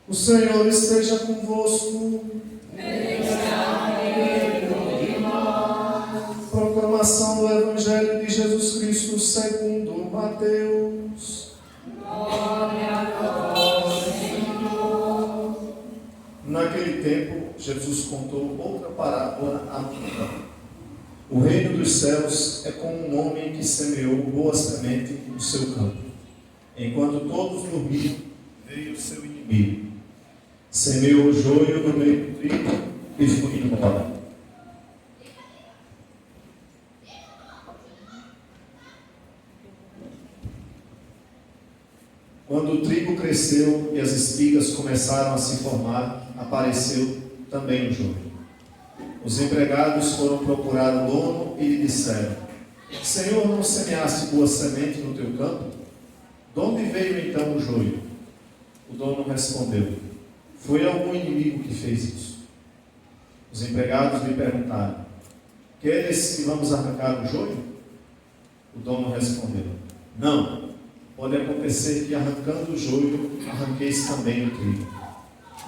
O Senhor esteja convosco. Ele está no meio de nós. Proclamação do Evangelho de Jesus Cristo segundo Mateus. Glória a vós, Senhor. Naquele tempo, Jesus contou outra parábola à multidão. O reino dos céus é como um homem que semeou boa semente no seu campo. Enquanto todos dormiam, veio o seu inimigo. Semeou o joio no meio do trigo e foi embora. Quando o trigo cresceu e as espigas começaram a se formar, apareceu também o joio. Os empregados foram procurar o dono e lhe disseram: Senhor, não semeaste boa semente no teu campo? De onde veio então o joio? O dono respondeu: Foi algum inimigo que fez isso. Os empregados lhe perguntaram: Queres que vamos arrancar o joio? O dono respondeu: Não, pode acontecer que arrancando o joio, arranqueis também o trigo.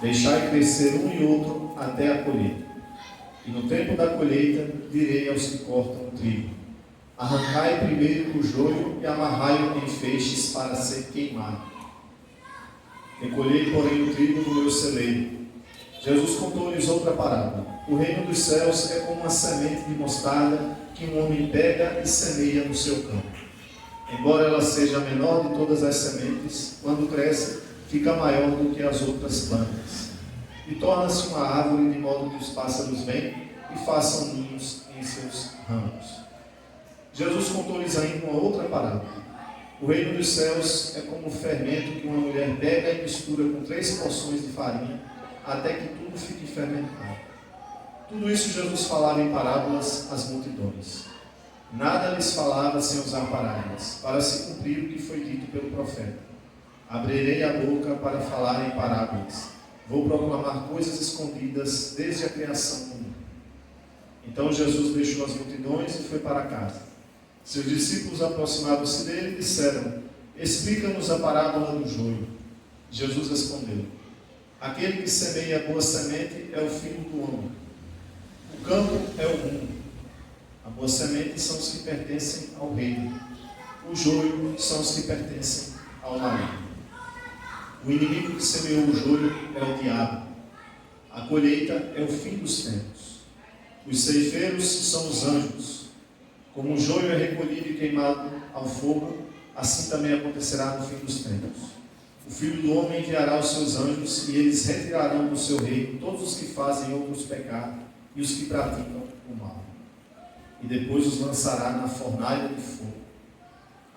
Deixai crescer um e outro até a colheita. E no tempo da colheita, direi aos que cortam o trigo: Arrancai primeiro o joio e amarrai-o em feixes para ser queimado. Recolhei, porém, o trigo no meu celeiro. Jesus contou-lhes outra parábola. O reino dos céus é como uma semente de mostarda que um homem pega e semeia no seu campo. Embora ela seja a menor de todas as sementes, quando cresce, fica maior do que as outras plantas. E torna-se uma árvore, de modo que os pássaros venham e façam ninhos em seus ramos. Jesus contou-lhes ainda uma outra parábola. O reino dos céus é como o fermento que uma mulher pega e mistura com 3 porções de farinha, até que tudo fique fermentado. Tudo isso Jesus falava em parábolas às multidões. Nada lhes falava sem usar parábolas, para se cumprir o que foi dito pelo profeta: Abrirei a boca para falar em parábolas. Vou proclamar coisas escondidas desde a criação do mundo. Então Jesus deixou as multidões e foi para casa. Seus discípulos, aproximados-se dele, disseram: Explica-nos a parábola do joio. Jesus respondeu: Aquele que semeia a boa semente é o Filho do homem. O campo é o mundo. A boa semente são os que pertencem ao reino. O joio são os que pertencem ao maligno. O inimigo que semeou o joio é o diabo. A colheita é o fim dos tempos. Os ceifeiros são os anjos. Como o joio é recolhido e queimado ao fogo, assim também acontecerá no fim dos tempos. O Filho do Homem enviará os seus anjos, e eles retirarão do seu reino todos os que fazem outros pecar e os que praticam o mal. E depois os lançará na fornalha de fogo.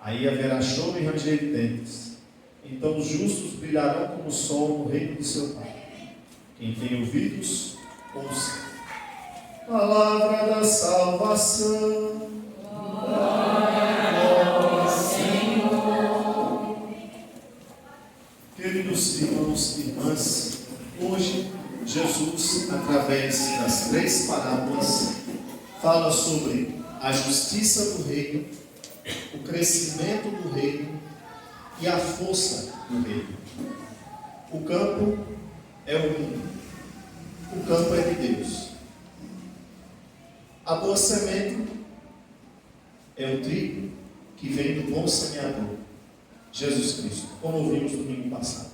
Aí haverá choro e ranger de dentes. Então os justos brilharão como o sol no reino de seu Pai. Quem tem ouvidos, ouça. Palavra da salvação. Glória a vós, Senhor. Queridos irmãos e irmãs, hoje Jesus, através das 3 parábolas, fala sobre a justiça do reino, o crescimento do reino e a força do reino. O campo é o mundo. O campo é de Deus. A boa semente é o trigo que vem do bom semeador, Jesus Cristo, como ouvimos no domingo passado.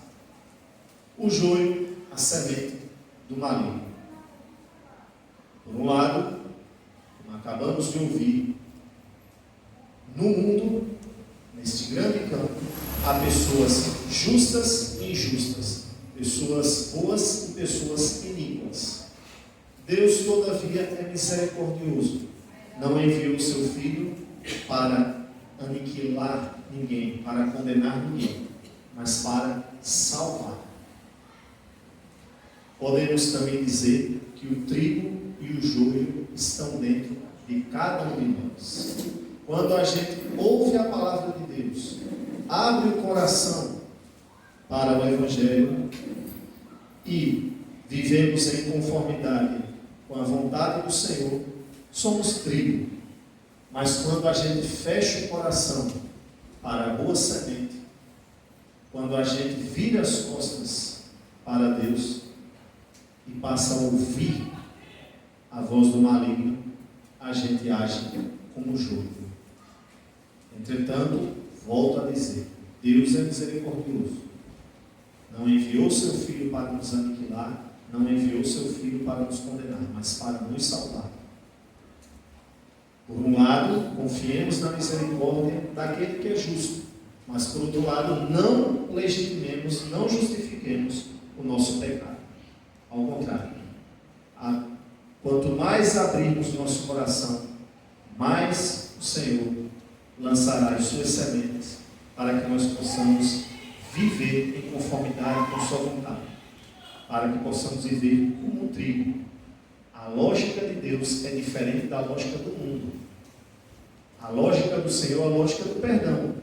O joio, a semente do maligno. Por um lado, como acabamos de ouvir, no mundo, neste grande campo, há pessoas justas e injustas, pessoas boas e pessoas iníquas. Deus, todavia, é misericordioso. Não enviou o seu Filho para aniquilar ninguém, para condenar ninguém, mas para salvar. Podemos também dizer que o trigo e o joio estão dentro de cada um de nós. Quando a gente ouve a palavra de Deus, abre o coração para o Evangelho e vivemos em conformidade com a vontade do Senhor, somos trigo. Mas quando a gente fecha o coração para a boa semente, quando a gente vira as costas para Deus e passa a ouvir a voz do maligno, a gente age como jogo. Entretanto, volto a dizer, Deus é misericordioso. Não enviou seu Filho para nos aniquilar, não enviou seu Filho para nos condenar, mas para nos salvar. Por um lado, confiemos na misericórdia daquele que é justo, mas por outro lado, não legitimemos, não justifiquemos o nosso pecado. Ao contrário, quanto mais abrirmos nosso coração, mais o Senhor lançará as suas sementes para que nós possamos viver em conformidade com sua vontade, para que possamos viver como um trigo. A lógica de Deus é diferente da lógica do mundo. A lógica do Senhor é a lógica do perdão,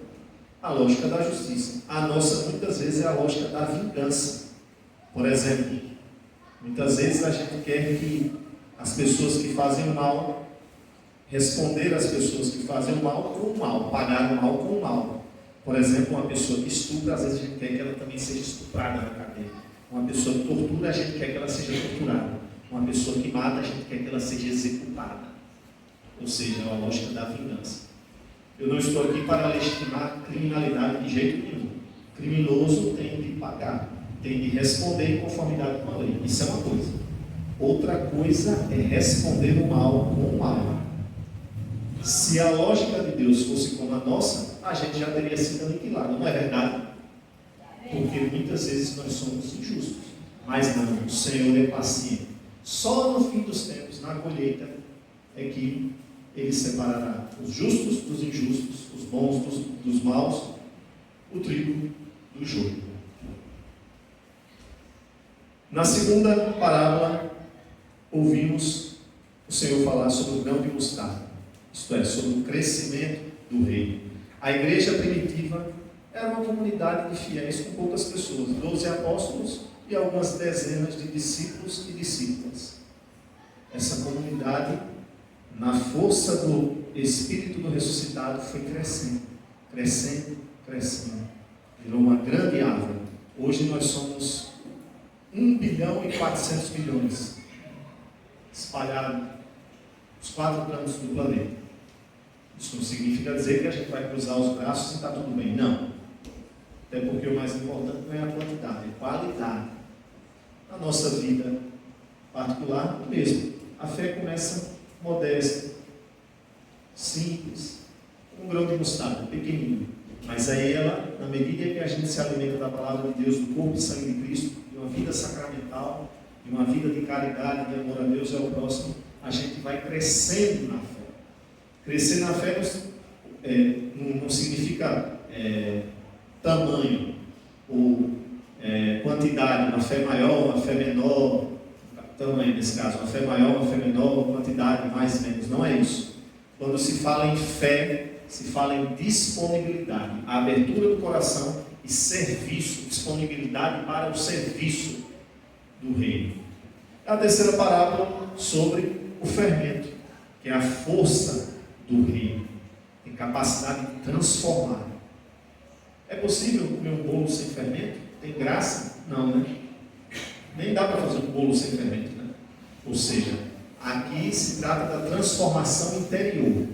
a lógica da justiça. A nossa, muitas vezes, é a lógica da vingança. Por exemplo, muitas vezes a gente quer que as pessoas que fazem o mal, responder às pessoas que fazem o mal com o mal, pagar o mal com o mal. Por exemplo, uma pessoa que estupra, às vezes a gente quer que ela também seja estuprada na cadeia. Uma pessoa que tortura, a gente quer que ela seja torturada. Uma pessoa que mata, a gente quer que ela seja executada. Ou seja, é a lógica da vingança. Eu não estou aqui para legitimar criminalidade de jeito nenhum. Criminoso tem de pagar, tem de responder em conformidade com a lei. Isso é uma coisa. Outra coisa é responder o mal com o mal. Se a lógica de Deus fosse como a nossa, a gente já teria sido aniquilado, não é verdade? Porque muitas vezes nós somos injustos. Mas não, o Senhor é paciente. Só no fim dos tempos, na colheita, é que Ele separará os justos dos injustos, os bons dos maus, o trigo do joio. Na segunda parábola, ouvimos o Senhor falar sobre o grão de mostarda, isto é, sobre o crescimento do reino. A igreja primitiva era uma comunidade de fiéis com poucas pessoas, 12 apóstolos e algumas dezenas de discípulos e discípulas. Essa comunidade, na força do Espírito do ressuscitado, foi crescendo, crescendo, crescendo. Virou uma grande árvore. Hoje nós somos 1 bilhão e 400 milhões espalhados nos 4 cantos do planeta. Isso não significa dizer que a gente vai cruzar os braços e está tudo bem. Não. Até porque o mais importante não é a quantidade, é a qualidade. Na nossa vida particular, o mesmo. A fé começa modesta, simples, um grão de mostarda, pequenininho. Mas aí ela, na medida que a gente se alimenta da palavra de Deus, do corpo e sangue de Cristo, de uma vida sacramental, de uma vida de caridade, de amor a Deus e ao próximo, a gente vai crescendo na fé. Crescer na fé não significa tamanho ou quantidade, uma fé maior, uma fé menor, tamanho nesse caso, uma fé maior, uma fé menor, quantidade, mais ou menos, não é isso. Quando se fala em fé, se fala em disponibilidade, a abertura do coração e serviço, disponibilidade para o serviço do reino. A terceira parábola sobre o fermento, que é a força do reino, tem capacidade de transformar. É possível comer um bolo sem fermento? Tem graça? Não, né? Nem dá para fazer um bolo sem fermento, né? Ou seja, aqui se trata da transformação interior.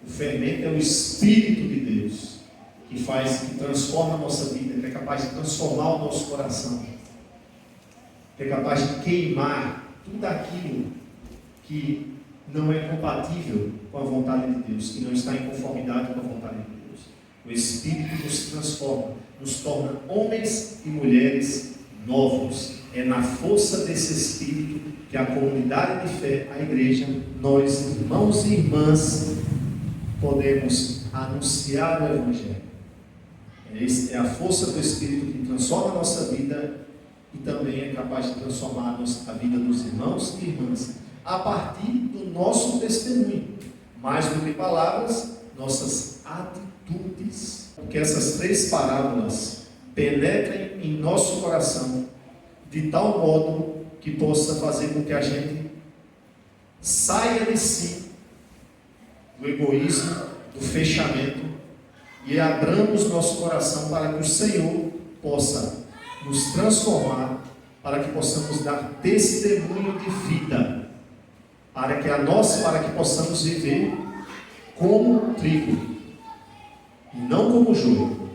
O fermento é o Espírito de Deus que transforma a nossa vida, que é capaz de transformar o nosso coração, que é capaz de queimar tudo aquilo que não é compatível com a vontade de Deus, que não está em conformidade com a vontade de Deus. O Espírito nos transforma, nos torna homens e mulheres novos. É na força desse Espírito que a comunidade de fé, a igreja, nós, irmãos e irmãs, podemos anunciar o Evangelho. É a força do Espírito que transforma a nossa vida e também é capaz de transformar a vida dos irmãos e irmãs a partir do nosso testemunho. Mais do que palavras, nossas atitudes. Que essas 3 parábolas penetrem em nosso coração de tal modo que possa fazer com que a gente saia de si, do egoísmo, do fechamento, e abramos nosso coração para que o Senhor possa nos transformar, para que possamos dar testemunho de vida, para que possamos viver como trigo, e não como joio.